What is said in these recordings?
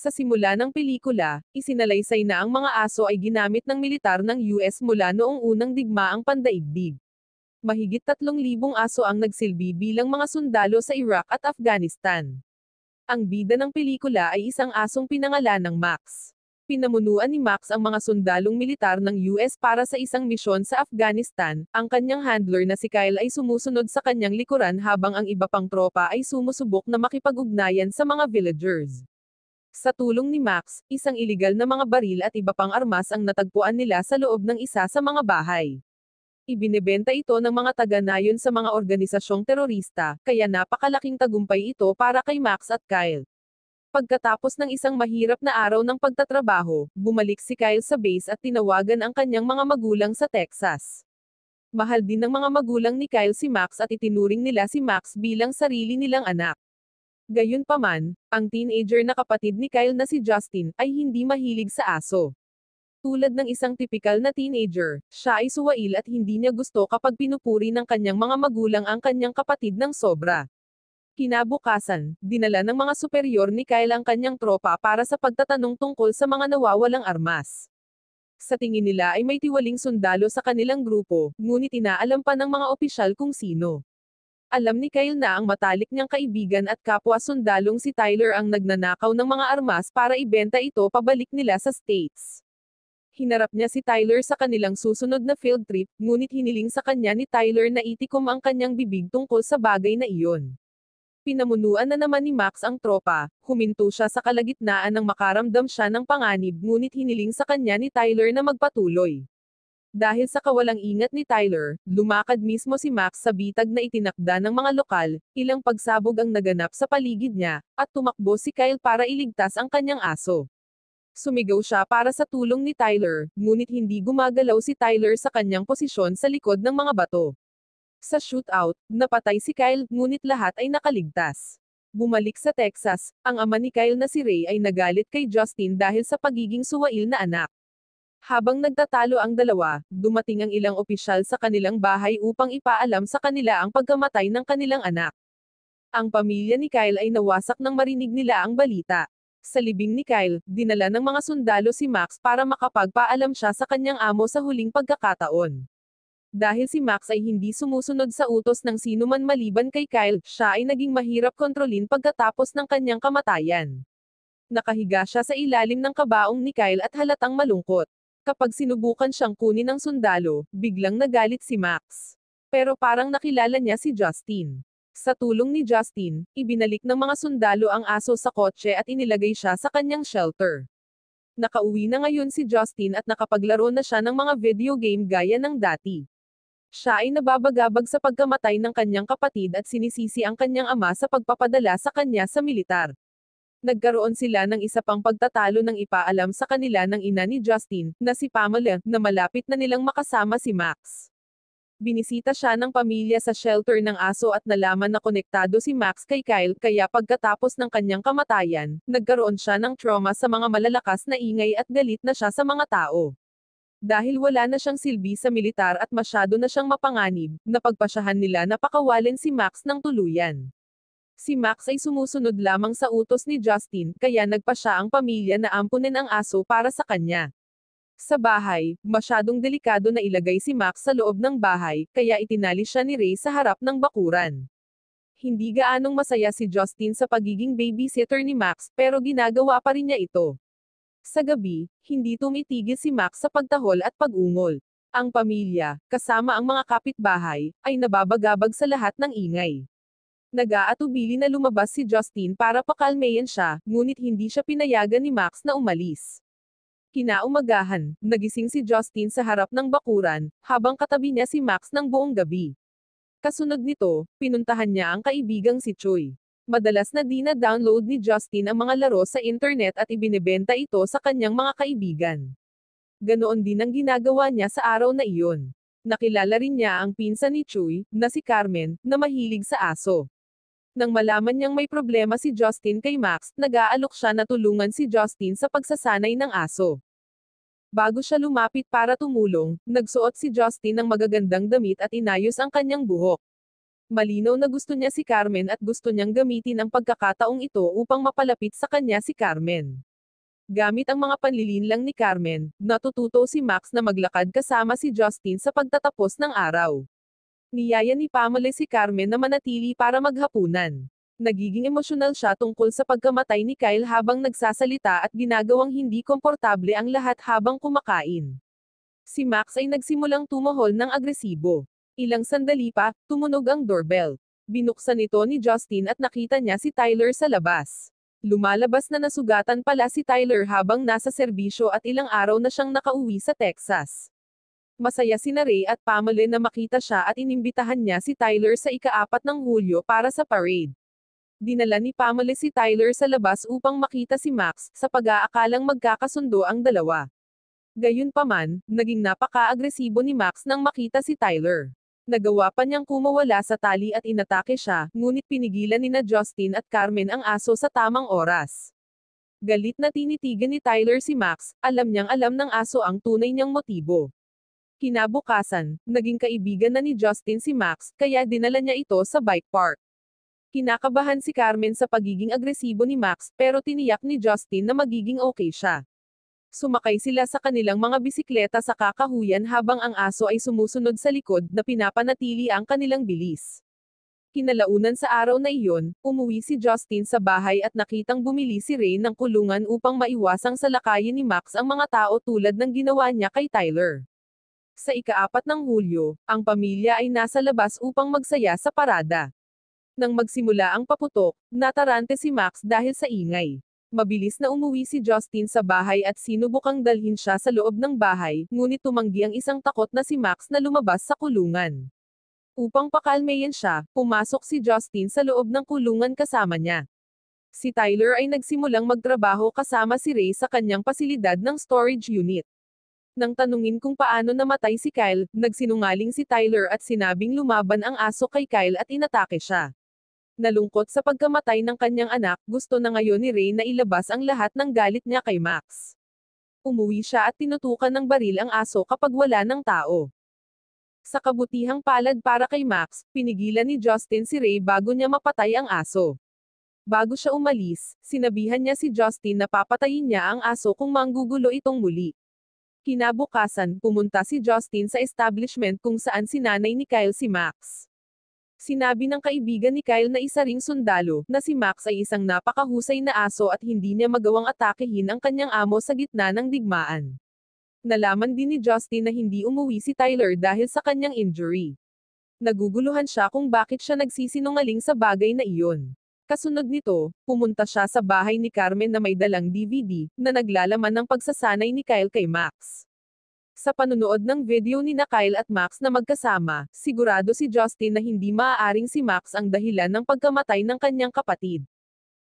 Sa simula ng pelikula, isinalaysay na ang mga aso ay ginamit ng militar ng US mula noong unang digmaang pandaigdig. Mahigit 3,000 aso ang nagsilbi bilang mga sundalo sa Iraq at Afghanistan. Ang bida ng pelikula ay isang asong pinangalanang Max. Pinamunuan ni Max ang mga sundalong militar ng US para sa isang misyon sa Afghanistan. Ang kanyang handler na si Kyle ay sumusunod sa kanyang likuran habang ang iba pang tropa ay sumusubok na makipag-ugnayan sa mga villagers. Sa tulong ni Max, isang iligal na mga baril at iba pang armas ang natagpuan nila sa loob ng isa sa mga bahay. Ibinebenta ito ng mga taga-nayon sa mga organisasyong terorista, kaya napakalaking tagumpay ito para kay Max at Kyle. Pagkatapos ng isang mahirap na araw ng pagtatrabaho, bumalik si Kyle sa base at tinawagan ang kanyang mga magulang sa Texas. Mahal din ng mga magulang ni Kyle si Max at itinuring nila si Max bilang sarili nilang anak. Gayunpaman, ang teenager na kapatid ni Kyle na si Justin, ay hindi mahilig sa aso. Tulad ng isang tipikal na teenager, siya ay suwail at hindi niya gusto kapag pinupuri ng kanyang mga magulang ang kanyang kapatid ng sobra. Kinabukasan, dinala ng mga superior ni Kyle ang kanyang tropa para sa pagtatanong tungkol sa mga nawawalang armas. Sa tingin nila ay may tiwaling sundalo sa kanilang grupo, ngunit inaalam pa ng mga opisyal kung sino. Alam ni Kyle na ang matalik niyang kaibigan at kapwa sundalong si Tyler ang nagnanakaw ng mga armas para ibenta ito pabalik nila sa States. Hinarap niya si Tyler sa kanilang susunod na field trip, ngunit hiniling sa kanya ni Tyler na itikom ang kanyang bibig tungkol sa bagay na iyon. Pinamunuan na naman ni Max ang tropa, huminto siya sa kalagitnaan nang makaramdam siya ng panganib ngunit hiniling sa kanya ni Tyler na magpatuloy. Dahil sa kawalang ingat ni Tyler, lumakad mismo si Max sa bitag na itinakda ng mga lokal, ilang pagsabog ang naganap sa paligid niya, at tumakbo si Kyle para iligtas ang kanyang aso. Sumigaw siya para sa tulong ni Tyler, ngunit hindi gumagalaw si Tyler sa kanyang posisyon sa likod ng mga bato. Sa shootout, napatay si Kyle, ngunit lahat ay nakaligtas. Bumalik sa Texas, ang ama ni Kyle na si Ray ay nagalit kay Justin dahil sa pagiging suwail na anak. Habang nagtatalo ang dalawa, dumating ang ilang opisyal sa kanilang bahay upang ipaalam sa kanila ang pagkamatay ng kanilang anak. Ang pamilya ni Kyle ay nawasak nang marinig nila ang balita. Sa libing ni Kyle, dinala ng mga sundalo si Max para makapagpaalam siya sa kanyang amo sa huling pagkakataon. Dahil si Max ay hindi sumusunod sa utos ng sinuman maliban kay Kyle, siya ay naging mahirap kontrolin pagkatapos ng kanyang kamatayan. Nakahiga siya sa ilalim ng kabaong ni Kyle at halatang malungkot. Kapag sinubukan siyang kunin ng sundalo, biglang nagalit si Max. Pero parang nakilala niya si Justin. Sa tulong ni Justin, ibinalik ng mga sundalo ang aso sa kotse at inilagay siya sa kanyang shelter. Nakauwi na ngayon si Justin at nakapaglaro na siya ng mga video game gaya ng dati. Siya ay nababagabag sa pagkamatay ng kanyang kapatid at sinisisi ang kanyang ama sa pagpapadala sa kanya sa militar. Nagkaroon sila ng isa pang pagtatalo nang ipaalam sa kanila ng ina ni Justin, na si Pamela, na malapit na nilang makasama si Max. Binisita siya ng pamilya sa shelter ng aso at nalaman na konektado si Max kay Kyle, kaya pagkatapos ng kanyang kamatayan, nagkaroon siya ng trauma sa mga malalakas na ingay at galit na siya sa mga tao. Dahil wala na siyang silbi sa militar at masyado na siyang mapanganib, napagpasyahan nila na pakawalan si Max ng tuluyan. Si Max ay sumusunod lamang sa utos ni Justin, kaya nagpa siya ang pamilya na ampunin ang aso para sa kanya. Sa bahay, masyadong delikado na ilagay si Max sa loob ng bahay, kaya itinali siya ni Ray sa harap ng bakuran. Hindi gaanong masaya si Justin sa pagiging babysitter ni Max, pero ginagawa pa rin niya ito. Sa gabi, hindi tumitigil si Max sa pagtahol at pag-ungol. Ang pamilya, kasama ang mga kapitbahay, ay nababagabag sa lahat ng ingay. Nag-aatubili na lumabas si Justin para pakalmayan siya, ngunit hindi siya pinayagan ni Max na umalis. Kinaumagahan, nagising si Justin sa harap ng bakuran, habang katabi niya si Max ng buong gabi. Kasunod nito, pinuntahan niya ang kaibigang si Choi. Madalas na dina-download ni Justin ang mga laro sa internet at ibinebenta ito sa kanyang mga kaibigan. Ganoon din ang ginagawa niya sa araw na iyon. Nakilala rin niya ang pinsan ni Choi, na si Carmen, na mahilig sa aso. Nang malaman niyang may problema si Justin kay Max, nag-aalok siya na tulungan si Justin sa pagsasanay ng aso. Bago siya lumapit para tumulong, nagsuot si Justin ng magagandang damit at inayos ang kanyang buhok. Malinaw na gusto niya si Carmen at gusto niyang gamitin ang pagkakataong ito upang mapalapit sa kanya si Carmen. Gamit ang mga panlilinlang ni Carmen, natututo si Max na maglakad kasama si Justin sa pagtatapos ng araw. Niyaya ni Pamela si Carmen na manatili para maghapunan. Nagiging emosyonal siya tungkol sa pagkamatay ni Kyle habang nagsasalita at ginagawang hindi komportable ang lahat habang kumakain. Si Max ay nagsimulang tumahol ng agresibo. Ilang sandali pa, tumunog ang doorbell. Binuksan ito ni Justin at nakita niya si Tyler sa labas. Lumalabas na nasugatan pala si Tyler habang nasa serbisyo at ilang araw na siyang nakauwi sa Texas. Masaya sina Ray at Pamela na makita siya at inimbitahan niya si Tyler sa ika-4 ng Hulyo para sa parade. Dinala ni Pamela si Tyler sa labas upang makita si Max, sa pag-aakalang magkakasundo ang dalawa. Gayunpaman, naging napaka-agresibo ni Max nang makita si Tyler. Nagawa pa niyang kumawala sa tali at inatake siya, ngunit pinigilan nina Justin at Carmen ang aso sa tamang oras. Galit na tinitigan ni Tyler si Max, alam niyang alam ng aso ang tunay niyang motibo. Kinabukasan, naging kaibigan na ni Justin si Max, kaya dinala niya ito sa bike park. Kinakabahan si Carmen sa pagiging agresibo ni Max, pero tiniyak ni Justin na magiging okay siya. Sumakay sila sa kanilang mga bisikleta sa kakahuyan habang ang aso ay sumusunod sa likod na pinapanatili ang kanilang bilis. Kinalaunan sa araw na iyon, umuwi si Justin sa bahay at nakitang bumili si Ray ng kulungan upang maiwasang salakayin ni Max ang mga tao tulad ng ginawa niya kay Tyler. Sa ika-4 ng Hulyo, ang pamilya ay nasa labas upang magsaya sa parada. Nang magsimula ang paputok, natarante si Max dahil sa ingay. Mabilis na umuwi si Justin sa bahay at sinubukang dalhin siya sa loob ng bahay, ngunit tumanggi ang isang takot na si Max na lumabas sa kulungan. Upang pakalmayan siya, pumasok si Justin sa loob ng kulungan kasama niya. Si Tyler ay nagsimulang magtrabaho kasama si Ray sa kanyang pasilidad ng storage unit. Nang tanungin kung paano namatay si Kyle, nagsinungaling si Tyler at sinabing lumaban ang aso kay Kyle at inatake siya. Nalungkot sa pagkamatay ng kanyang anak, gusto na ngayon ni Ray na ilabas ang lahat ng galit niya kay Max. Umuwi siya at tinutukan ng baril ang aso kapag wala ng tao. Sa kabutihang palad para kay Max, pinigilan ni Justin si Ray bago niya mapatay ang aso. Bago siya umalis, sinabihan niya si Justin na papatayin niya ang aso kung manggugulo itong muli. Kinabukasan, pumunta si Justin sa establishment kung saan sinanay ni Kyle si Max. Sinabi ng kaibigan ni Kyle na isa ring sundalo, na si Max ay isang napakahusay na aso at hindi niya magawang atakehin ang kanyang amo sa gitna ng digmaan. Nalaman din ni Justin na hindi umuwi si Tyler dahil sa kanyang injury. Naguguluhan siya kung bakit siya nagsisinungaling sa bagay na iyon. Kasunod nito, pumunta siya sa bahay ni Carmen na may dalang DVD, na naglalaman ng pagsasanay ni Kyle kay Max. Sa panunood ng video ni Kyle at Max na magkasama, sigurado si Justin na hindi maaaring si Max ang dahilan ng pagkamatay ng kanyang kapatid.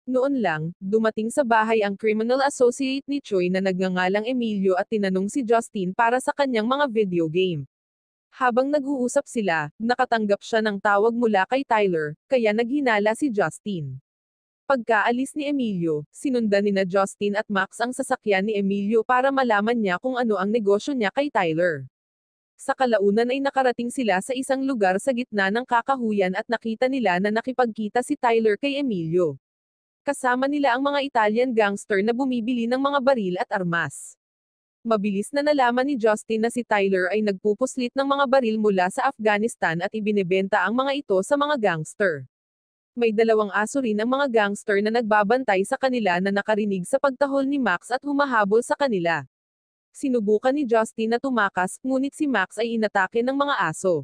Noon lang, dumating sa bahay ang criminal associate ni Choi na nagngangalang Emilio at tinanong si Justin para sa kanyang mga video game. Habang nag-uusap sila, nakatanggap siya ng tawag mula kay Tyler, kaya naghinala si Justin. Pagkaalis ni Emilio, sinundan nina Justin at Max ang sasakyan ni Emilio para malaman niya kung ano ang negosyo niya kay Tyler. Sa kalaunan ay nakarating sila sa isang lugar sa gitna ng kakahuyan at nakita nila na nakipagkita si Tyler kay Emilio. Kasama nila ang mga Italian gangster na bumibili ng mga baril at armas. Mabilis na nalaman ni Justin na si Tyler ay nagpupuslit ng mga baril mula sa Afghanistan at ibinebenta ang mga ito sa mga gangster. May dalawang aso rin ang mga gangster na nagbabantay sa kanila na nakarinig sa pagtahol ni Max at humahabol sa kanila. Sinubukan ni Justin na tumakas, ngunit si Max ay inatake ng mga aso.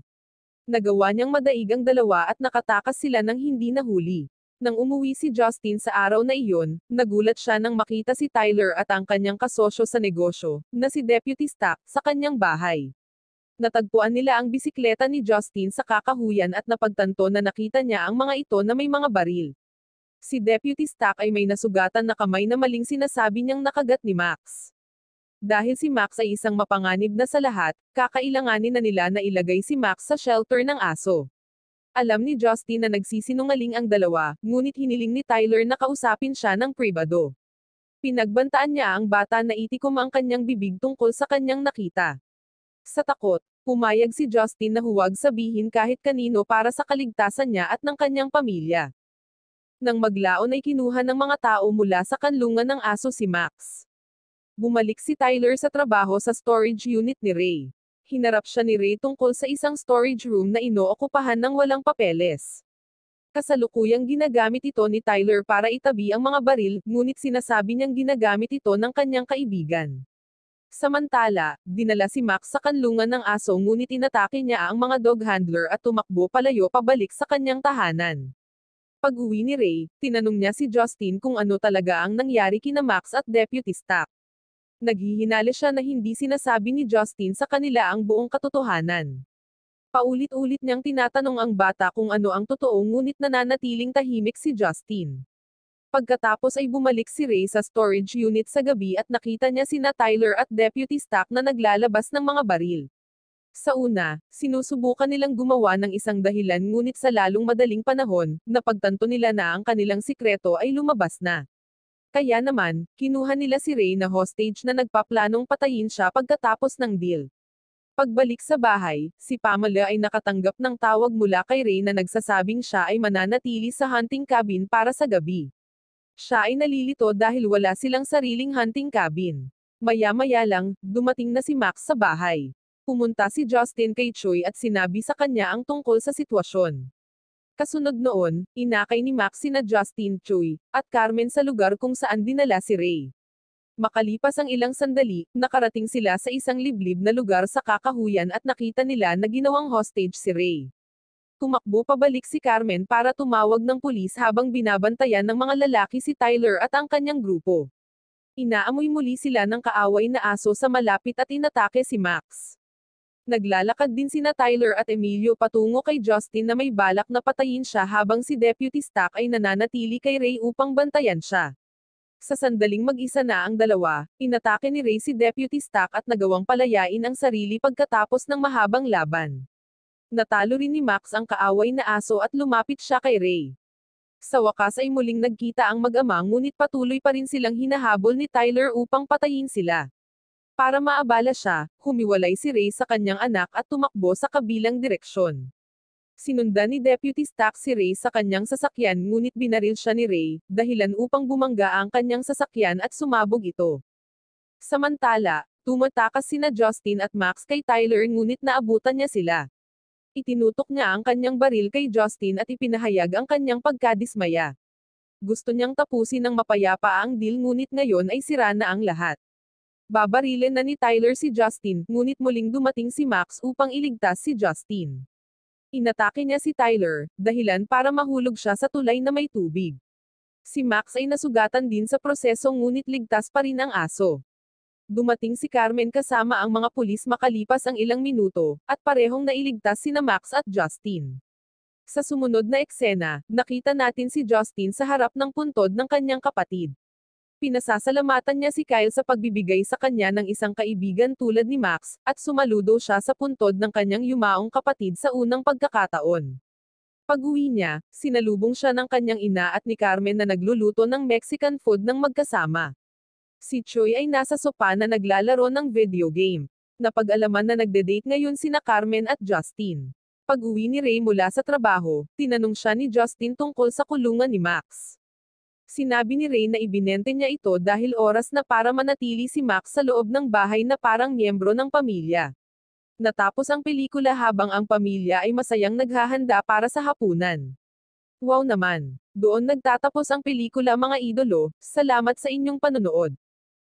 Nagawa niyang madaig ang dalawa at nakatakas sila ng hindi nahuli. Nang umuwi si Justin sa araw na iyon, nagulat siya nang makita si Tyler at ang kanyang kasosyo sa negosyo, na si Deputy Stack, sa kanyang bahay. Natagpuan nila ang bisikleta ni Justin sa kakahuyan at napagtanto na nakita niya ang mga ito na may mga baril. Si Deputy Stack ay may nasugatan na kamay na maling sinasabi niyang nakagat ni Max. Dahil si Max ay isang mapanganib na sa lahat, kakailanganin na nila na ilagay si Max sa shelter ng aso. Alam ni Justin na nagsisinungaling ang dalawa, ngunit hiniling ni Tyler na kausapin siya ng pribado. Pinagbantaan niya ang bata na itikom ang kanyang bibig tungkol sa kanyang nakita. Sa takot, pumayag si Justin na huwag sabihin kahit kanino para sa kaligtasan niya at ng kanyang pamilya. Nang maglaon ay kinuha ng mga tao mula sa kanlungan ng aso si Max. Bumalik si Tyler sa trabaho sa storage unit ni Ray. Hinarap siya ni Ray tungkol sa isang storage room na inookupahan ng walang papeles. Kasalukuyang ginagamit ito ni Tyler para itabi ang mga baril, ngunit sinasabi niyang ginagamit ito ng kanyang kaibigan. Samantala, dinala si Max sa kanlungan ng aso ngunit inatake niya ang mga dog handler at tumakbo palayo pabalik sa kanyang tahanan. Pag-uwi ni Ray, tinanong niya si Justin kung ano talaga ang nangyari kina Max at Deputy Stack. Naghihinala siya na hindi sinasabi ni Justin sa kanila ang buong katotohanan. Paulit-ulit niyang tinatanong ang bata kung ano ang totoo ngunit nananatiling tahimik si Justin. Pagkatapos ay bumalik si Ray sa storage unit sa gabi at nakita niya sina Tyler at Deputy Stack na naglalabas ng mga baril. Sa una, sinusubukan nilang gumawa ng isang dahilan ngunit sa lalong madaling panahon, napagtanto nila na ang kanilang sikreto ay lumabas na. Kaya naman, kinuha nila si Ray na hostage na nagpaplanong patayin siya pagkatapos ng deal. Pagbalik sa bahay, si Pamela ay nakatanggap ng tawag mula kay Ray na nagsasabing siya ay mananatili sa hunting cabin para sa gabi. Siya ay nalilito dahil wala silang sariling hunting cabin. Maya-maya lang, dumating na si Max sa bahay. Pumunta si Justin kay Choi at sinabi sa kanya ang tungkol sa sitwasyon. Kasunod noon, inakay ni Max sina Justin, Choi, at Carmen sa lugar kung saan dinala si Ray. Makalipas ang ilang sandali, nakarating sila sa isang liblib na lugar sa kakahuyan at nakita nila na ginawang hostage si Ray. Tumakbo pabalik si Carmen para tumawag ng pulis habang binabantayan ng mga lalaki si Tyler at ang kanyang grupo. Inaamoy muli sila ng kaaway na aso sa malapit at inatake si Max. Naglalakad din sina Tyler at Emilio patungo kay Justin na may balak na patayin siya habang si Deputy Stack ay nananatili kay Ray upang bantayan siya. Sa sandaling mag-isa na ang dalawa, inatake ni Ray si Deputy Stack at nagawang palayain ang sarili pagkatapos ng mahabang laban. Natalo rin ni Max ang kaaway na aso at lumapit siya kay Ray. Sa wakas ay muling nagkita ang mag-ama ngunit patuloy pa rin silang hinahabol ni Tyler upang patayin sila. Para maabala siya, humiwalay si Ray sa kanyang anak at tumakbo sa kabilang direksyon. Sinundan ni Deputy Stack si Ray sa kanyang sasakyan ngunit binaril siya ni Ray, dahilan upang bumangga ang kanyang sasakyan at sumabog ito. Samantala, tumatakas sina Justin at Max kay Tyler ngunit naabutan niya sila. Itinutok niya ang kanyang baril kay Justin at ipinahayag ang kanyang pagkadismaya. Gusto niyang tapusin ng mapayapa ang deal ngunit ngayon ay sira na ang lahat. Babarilin na ni Tyler si Justin, ngunit muling dumating si Max upang iligtas si Justin. Inatake niya si Tyler, dahilan para mahulog siya sa tulay na may tubig. Si Max ay nasugatan din sa proseso ngunit ligtas pa rin ang aso. Dumating si Carmen kasama ang mga pulis makalipas ang ilang minuto, at parehong nailigtas sina Max at Justin. Sa sumunod na eksena, nakita natin si Justin sa harap ng puntod ng kanyang kapatid. Pinasasalamatan niya si Kyle sa pagbibigay sa kanya ng isang kaibigan tulad ni Max, at sumaludo siya sa puntod ng kanyang yumaong kapatid sa unang pagkakataon. Pag-uwi niya, sinalubong siya ng kanyang ina at ni Carmen na nagluluto ng Mexican food ng magkasama. Si Choi ay nasa sopa na naglalaro ng video game. Napag-alaman na nagde-date ngayon sina Carmen at Justin. Pag-uwi ni Ray mula sa trabaho, tinanong siya ni Justin tungkol sa kulungan ni Max. Sinabi ni Ray na ibinente niya ito dahil oras na para manatili si Max sa loob ng bahay na parang miyembro ng pamilya. Natapos ang pelikula habang ang pamilya ay masayang naghahanda para sa hapunan. Wow naman! Doon nagtatapos ang pelikula mga idolo, salamat sa inyong panonood.